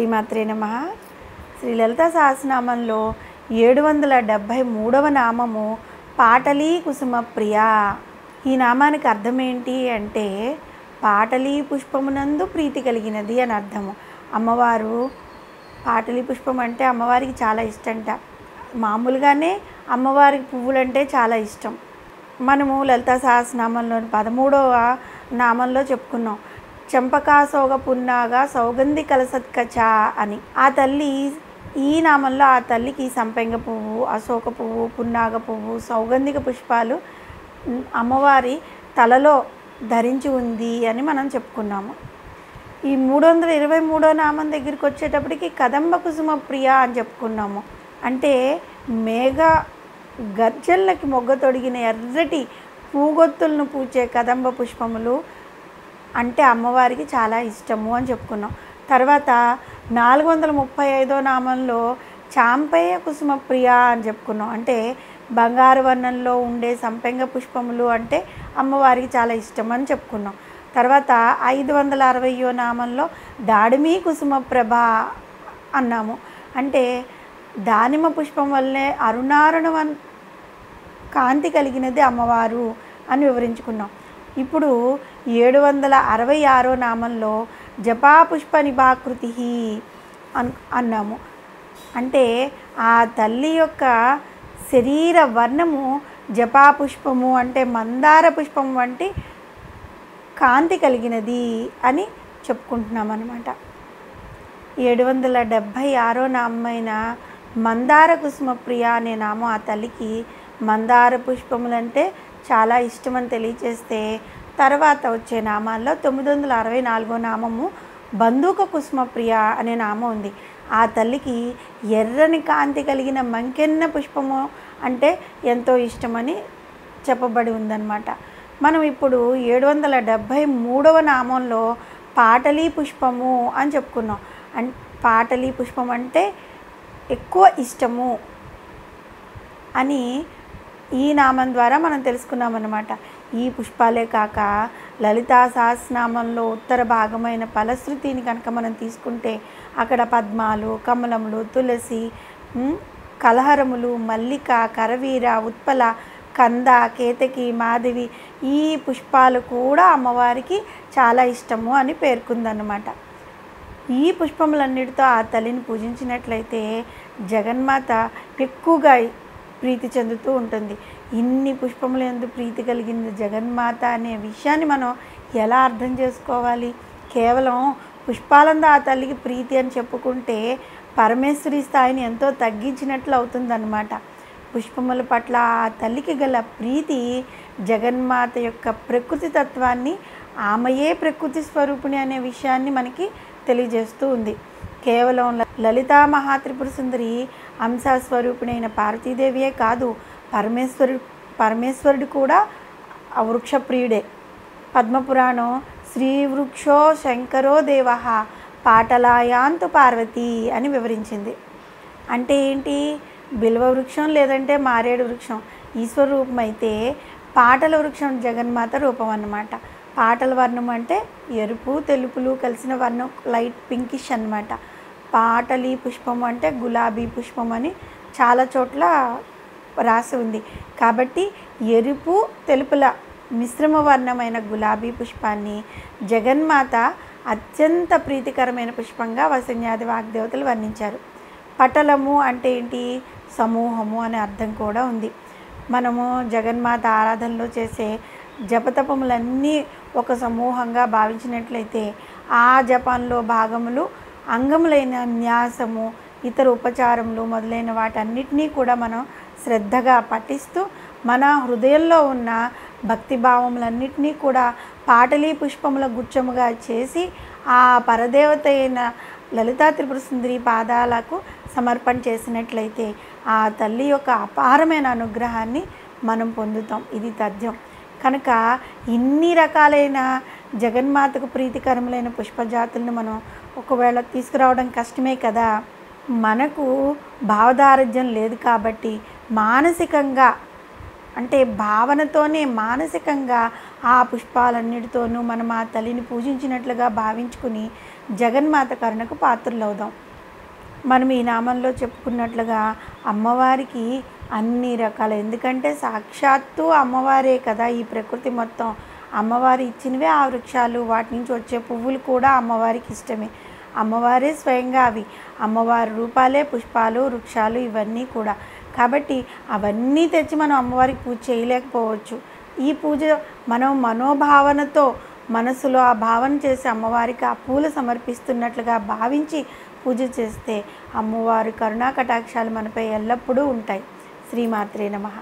శ్రీమాత్రే నమః. శ్రీ లలితా సహస్రనామంలో 773వ నామము పాటలీ కుసుమ ప్రియ. ఈ నామానికి అర్థం ఏంటి అంటే పాటలీ పుష్పమునందు ప్రీతి కలిగినది అని అర్థము. అమ్మవారు పాటలీ పుష్పం అంటే అమ్మవారికి చాలా ఇష్టంట. మామూలుగానే అమ్మవారికి పువ్వులంటే చాలా ఇష్టం. మనము లలితా సహస్రనామంలోని 13వ నామంలో చెప్పుకున్నాం, చంపకాసోగ పున్నాగా సౌగంధి కలసత్కచ అని. ఆ తల్లి ఈ నామంలో ఆ తల్లికి సంపెంగ పువ్వు, అశోక పువ్వు, పున్నాగ పువ్వు, సౌగంధిక పుష్పాలు అమ్మవారి తలలో ధరించి ఉంది అని మనం చెప్పుకున్నాము. ఈ 323వ నామం దగ్గరికి వచ్చేటప్పటికి కదంబ కుసుమ ప్రియ అని చెప్పుకున్నాము. అంటే మేఘ గర్జనలకి మొగ్గ తొడిగిన ఎర్రటి పూగొత్తులను పూచే కదంబ పుష్పములు అంటే అమ్మవారికి చాలా ఇష్టము అని చెప్పుకున్నాం. తర్వాత 435వ నామంలో చాంపేయ కుసుమ ప్రియ అని చెప్పుకున్నాం. అంటే బంగారు వర్ణంలో ఉండే సంపెంగ పుష్పములు అంటే అమ్మవారికి చాలా ఇష్టం అని చెప్పుకున్నాం. తర్వాత 560వ నామంలో దాడిమీ కుసుమ ప్రభ అన్నాము. అంటే దానిమ్మ పుష్పం వల్లే అరుణారుణ కాంతి కలిగినది అమ్మవారు అని వివరించుకున్నాం. ఇప్పుడు 766వ నామంలో జపాపుష్ప నిభాకృతి అన్నాము. అంటే ఆ తల్లి యొక్క శరీర వర్ణము జపాపుష్పము అంటే మందార పుష్పం వంటి కాంతి కలిగినది అని చెప్పుకుంటున్నాం అన్నమాట. 776వ నామైన మందార కుసుమ ప్రియ అనే నామం ఆ తల్లికి మందార పుష్పములంటే చాలా ఇష్టమని తెలియచేస్తే, తర్వాత వచ్చే నామాల్లో 964వ నామము బంధూక కుసుమ ప్రియ అనే నామం ఉంది. ఆ తల్లికి ఎర్రని కాంతి కలిగిన మంకెన్న పుష్పము అంటే ఎంతో ఇష్టమని చెప్పబడి ఉందన్నమాట. మనం ఇప్పుడు 773వ నామంలో పాటలీ పుష్పము అని చెప్పుకున్నాం. పాటలీ పుష్పం అంటే ఎక్కువ ఇష్టము అని ఈ నామం ద్వారా మనం తెలుసుకున్నామన్నమాట. ఈ పుష్పాలే కాక లలితా సహస్రనామంలో ఉత్తర భాగమైన ఫలశ్రుతిని కనుక మనం తీసుకుంటే అక్కడ పద్మాలు, కమలములు, తులసి, కలహరములు, మల్లిక, కరవీర, ఉత్పల, కంద, కేతకి, మాధవి ఈ పుష్పాలు కూడా అమ్మవారికి చాలా ఇష్టము అని పేర్కొందన్నమాట. ఈ పుష్పములన్నిటితో ఆ తల్లిని పూజించినట్లయితే జగన్మాత ఎక్కువగా ప్రీతి చెందుతూ ఉంటుంది. ఇన్ని పుష్పముల యందు ప్రీతి కలిగింది జగన్మాత అనే విషయాన్ని మనం ఎలా అర్థం చేసుకోవాలి? కేవలం పుష్పాలందు ఆ తల్లికి ప్రీతి అని చెప్పుకుంటే పరమేశ్వరి స్థాయిని ఎంతో తగ్గించినట్లు అవుతుందన్నమాట. పుష్పముల పట్ల ఆ తల్లికి గల ప్రీతి జగన్మాత యొక్క ప్రకృతి తత్వాన్ని, ఆమెయే ప్రకృతి స్వరూపిణి అనే విషయాన్ని మనకి తెలియజేస్తూ ఉంది. కేవలం లలితా మహాత్రిపుర సుందరి అంశస్వరూపిణైన పార్వతీదేవియే కాదు, పరమేశ్వరుడు కూడా ఆ వృక్షప్రియుడే. పద్మపురాణం శ్రీ వృక్షో శంకరో దేవ పాటలాయాంతు పార్వతి అని వివరించింది. అంటే ఏంటి? బిల్వ వృక్షం లేదంటే మారేడు వృక్షం ఈశ్వర రూపం అయితే పాటల వృక్షం జగన్మాత రూపం అన్నమాట. పాటల వర్ణం అంటే ఎరుపు తెలుపులు కలిసిన వర్ణం, లైట్ పింకిష్ అన్నమాట. పాటలీ పుష్పం అంటే గులాబీ పుష్పం అని చాలా చోట్ల రాసి ఉంది. కాబట్టి ఎరుపు తెలుపుల మిశ్రమ వర్ణమైన గులాబీ పుష్పాన్ని జగన్మాత అత్యంత ప్రీతికరమైన పుష్పంగా వసన్యాది వాగ్దేవతలు వర్ణించారు. పటలము అంటే ఏంటి? సమూహము అనే అర్థం కూడా ఉంది. మనము జగన్మాత ఆరాధనలో చేసే జపతపములన్నీ ఒక సమూహంగా భావించినట్లయితే ఆ జపంలో భాగములు అంగములైన న్యాసము, ఇతర ఉపచారములు మొదలైన వాటన్నిటినీ కూడా మనం శ్రద్ధగా పఠిస్తూ మన హృదయంలో ఉన్న భక్తిభావములన్నిటినీ కూడా పాటలీ పుష్పముల గుచ్చముగా చేసి ఆ పరదేవత అయిన లలితా త్రిపుర సుందరి పాదాలకు సమర్పణ చేసినట్లయితే ఆ తల్లి యొక్క అపారమైన అనుగ్రహాన్ని మనం పొందుతాం. ఇది తథ్యం. కనుక ఇన్ని రకాలైన జగన్మాతకు ప్రీతికరములైన పుష్పజాతులను మనం ఒకవేళ తీసుకురావడం కష్టమే కదా. మనకు భావదారిద్ర్యం లేదు కాబట్టి మానసికంగా అంటే భావనతోనే మానసికంగా ఆ పుష్పాలన్నిటితోనూ మనం ఆ తల్లిని పూజించినట్లుగా భావించుకుని జగన్మాత కరుణకు పాత్రులవుదాం. మనం ఈ నామంలో చెప్పుకున్నట్లుగా అమ్మవారికి అన్ని రకాల, ఎందుకంటే సాక్షాత్తు అమ్మవారే కదా ఈ ప్రకృతి మొత్తం. అమ్మవారు ఇచ్చినవే ఆ వృక్షాలు, వాటి నుంచి వచ్చే పువ్వులు కూడా అమ్మవారికి ఇష్టమే. అమ్మవారే స్వయంగా అవి, అమ్మవారి రూపాలే పుష్పాలు, వృక్షాలు ఇవన్నీ కూడా. కాబట్టి అవన్నీ తెచ్చి మనం అమ్మవారికి పూజ చేయలేకపోవచ్చు. ఈ పూజ మనం మనోభావనతో మనసులో ఆ భావన చేసి అమ్మవారికి ఆ పూలు సమర్పిస్తున్నట్లుగా భావించి పూజ చేస్తే అమ్మవారి కరుణా కటాక్షాలు మనపై ఎల్లప్పుడూ ఉంటాయి. శ్రీమాత్రే నమః.